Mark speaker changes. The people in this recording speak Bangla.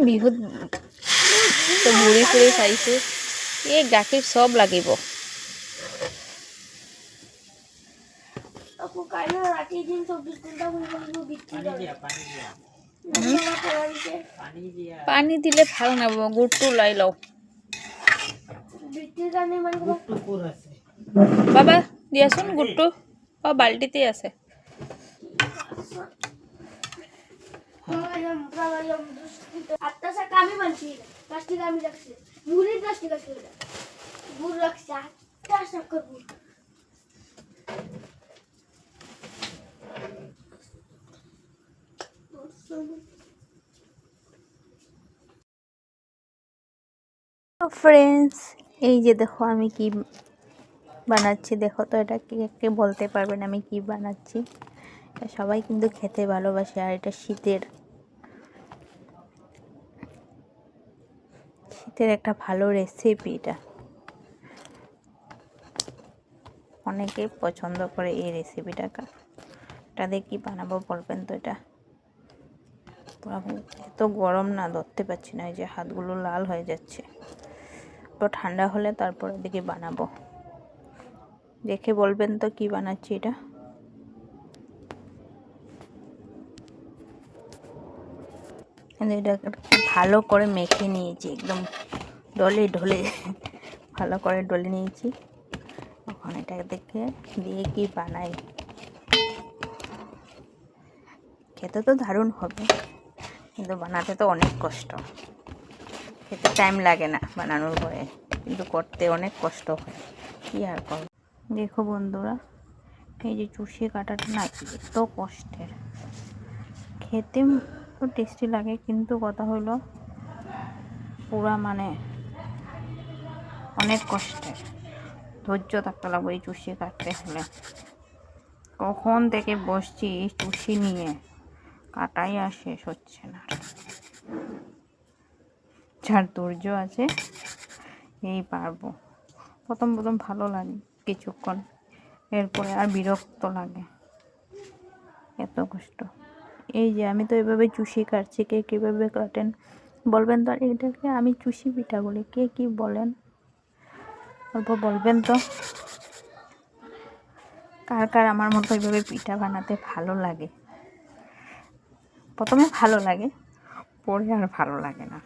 Speaker 1: বিহুত তো মুড়ি ফুৰি খাইছোঁ। এই গাখীৰ চব লাগিব। পানী দিলে ভাল নাপাব, গুড়টো ওলাই লওঁ। বাবা দিয়াচোন গুড়টো। বাল্টিতে আছে। ফ্রেন্ডস, এই যে দেখো আমি কি বানাচ্ছি। দেখো তো এটা কে বলতে পারবেন আমি কি বানাচ্ছি। সবাই কিন্তু খেতে ভালোবাসে, আর এটা শীতের একটা ভালো রেসিপি। এটা অনেকে পছন্দ করে এই রেসিপিটা। এটা দিয়ে কি বানাবো বলবেন তো। এটা এত গরম না, ধরতে পারছি না, এই যে হাতগুলো লাল হয়ে যাচ্ছে। তো ঠান্ডা হলে তারপরে দিকে বানাবো। দেখে বলবেন তো কি বানাচ্ছি। এটা ভালো করে মেখে নিয়েছি, একদম ডলে ভালো করে ডলে নিয়েছি। এখন এটা দেখে দিয়ে কি বানাই। খেতে তো দারুণ হবে, কিন্তু বানাতে তো অনেক কষ্ট। খেতে টাইম লাগে না বানানোর পরে, কিন্তু করতে অনেক কষ্ট হয়। কি আর করব। দেখো বন্ধুরা, এই যে চুষি কাটাটা না এত কষ্টের। খেতে তো টেস্টি লাগে, কিন্তু কথা হলো পুরা মানে অনেক কষ্টের। ধৈর্য থাকতে লাগবে এই চুষি কাটতে হলে। কখন থেকে বসছি এই চুষি নিয়ে, কাটাই আর শেষ হচ্ছে না। যার ধৈর্য আছে এই পারবো। প্রথম ভালো লাগে কিছুক্ষণ, এরপরে আর বিরক্ত লাগে। এত কষ্ট। এই যে আমি তো এভাবে চুষি কাটছি, কে কীভাবে কাটেন বলবেন তো। এটাকে আমি চুষি পিঠা বলি, কে কি বলেন অল্প বলবেন তো। কার কার আমার মতো এইভাবে পিঠা বানাতে ভালো লাগে। প্রথমে ভালো লাগে, পরে আর ভালো লাগে না।